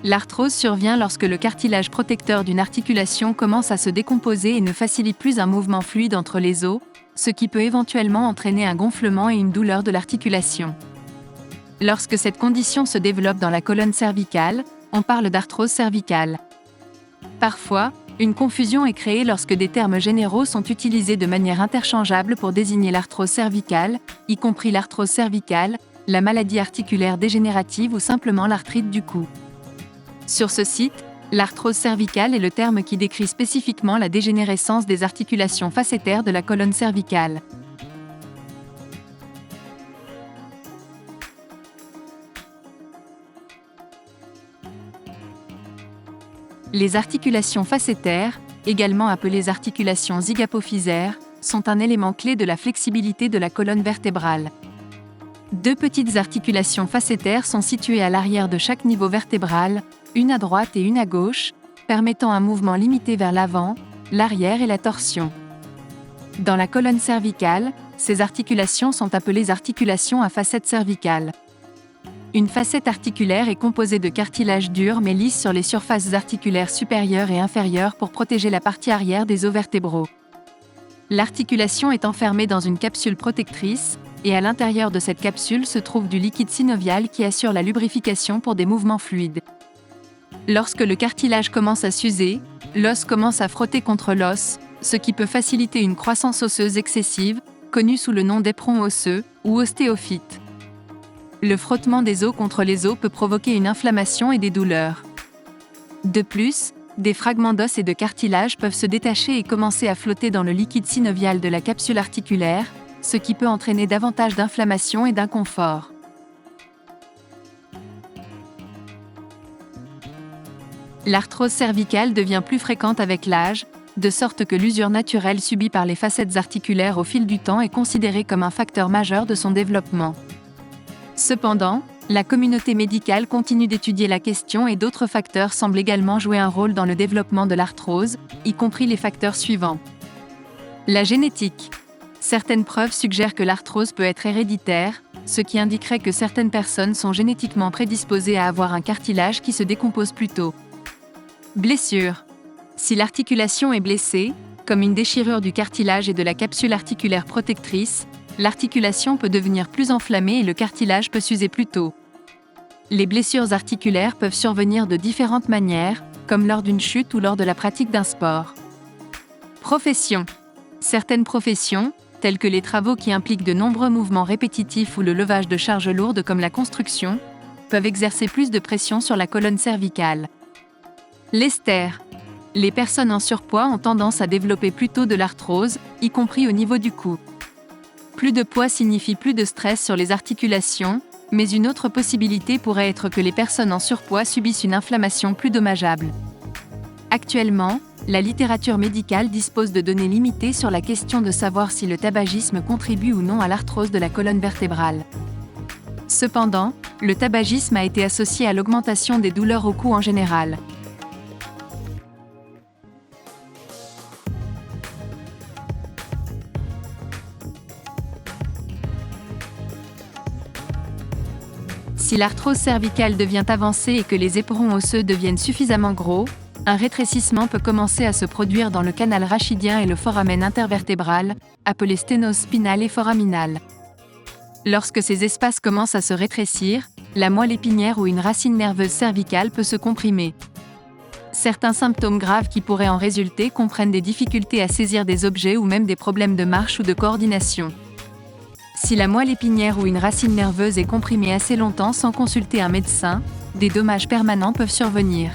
L'arthrose survient lorsque le cartilage protecteur d'une articulation commence à se décomposer et ne facilite plus un mouvement fluide entre les os, ce qui peut éventuellement entraîner un gonflement et une douleur de l'articulation. Lorsque cette condition se développe dans la colonne cervicale, on parle d'arthrose cervicale. Parfois, une confusion est créée lorsque des termes généraux sont utilisés de manière interchangeable pour désigner l'arthrose cervicale, y compris l'arthrose cervicale, la maladie articulaire dégénérative ou simplement l'arthrite du cou. Sur ce site, l'arthrose cervicale est le terme qui décrit spécifiquement la dégénérescence des articulations facétaires de la colonne cervicale. Les articulations facétaires, également appelées articulations zygapophysaires, sont un élément clé de la flexibilité de la colonne vertébrale. Deux petites articulations facétaires sont situées à l'arrière de chaque niveau vertébral, une à droite et une à gauche, permettant un mouvement limité vers l'avant, l'arrière et la torsion. Dans la colonne cervicale, ces articulations sont appelées articulations à facettes cervicales. Une facette articulaire est composée de cartilage dur mais lisse sur les surfaces articulaires supérieures et inférieures pour protéger la partie arrière des os vertébraux. L'articulation est enfermée dans une capsule protectrice, et à l'intérieur de cette capsule se trouve du liquide synovial qui assure la lubrification pour des mouvements fluides. Lorsque le cartilage commence à s'user, l'os commence à frotter contre l'os, ce qui peut faciliter une croissance osseuse excessive, connue sous le nom d'éperon osseux ou ostéophyte. Le frottement des os contre les os peut provoquer une inflammation et des douleurs. De plus, des fragments d'os et de cartilage peuvent se détacher et commencer à flotter dans le liquide synovial de la capsule articulaire, ce qui peut entraîner davantage d'inflammation et d'inconfort. L'arthrose cervicale devient plus fréquente avec l'âge, de sorte que l'usure naturelle subie par les facettes articulaires au fil du temps est considérée comme un facteur majeur de son développement. Cependant, la communauté médicale continue d'étudier la question et d'autres facteurs semblent également jouer un rôle dans le développement de l'arthrose, y compris les facteurs suivants. La génétique. Certaines preuves suggèrent que l'arthrose peut être héréditaire, ce qui indiquerait que certaines personnes sont génétiquement prédisposées à avoir un cartilage qui se décompose plus tôt. Blessure. Si l'articulation est blessée, comme une déchirure du cartilage et de la capsule articulaire protectrice, l'articulation peut devenir plus enflammée et le cartilage peut s'user plus tôt. Les blessures articulaires peuvent survenir de différentes manières, comme lors d'une chute ou lors de la pratique d'un sport. Profession. Certaines professions, telles que les travaux qui impliquent de nombreux mouvements répétitifs ou le levage de charges lourdes comme la construction, peuvent exercer plus de pression sur la colonne cervicale. L'estère. Les personnes en surpoids ont tendance à développer plus tôt de l'arthrose, y compris au niveau du cou. Plus de poids signifie plus de stress sur les articulations, mais une autre possibilité pourrait être que les personnes en surpoids subissent une inflammation plus dommageable. Actuellement, la littérature médicale dispose de données limitées sur la question de savoir si le tabagisme contribue ou non à l'arthrose de la colonne vertébrale. Cependant, le tabagisme a été associé à l'augmentation des douleurs au cou en général. Si l'arthrose cervicale devient avancée et que les éperons osseux deviennent suffisamment gros, un rétrécissement peut commencer à se produire dans le canal rachidien et le foramen intervertébral, appelé sténose spinale et foraminale. Lorsque ces espaces commencent à se rétrécir, la moelle épinière ou une racine nerveuse cervicale peut se comprimer. Certains symptômes graves qui pourraient en résulter comprennent des difficultés à saisir des objets ou même des problèmes de marche ou de coordination. Si la moelle épinière ou une racine nerveuse est comprimée assez longtemps sans consulter un médecin, des dommages permanents peuvent survenir.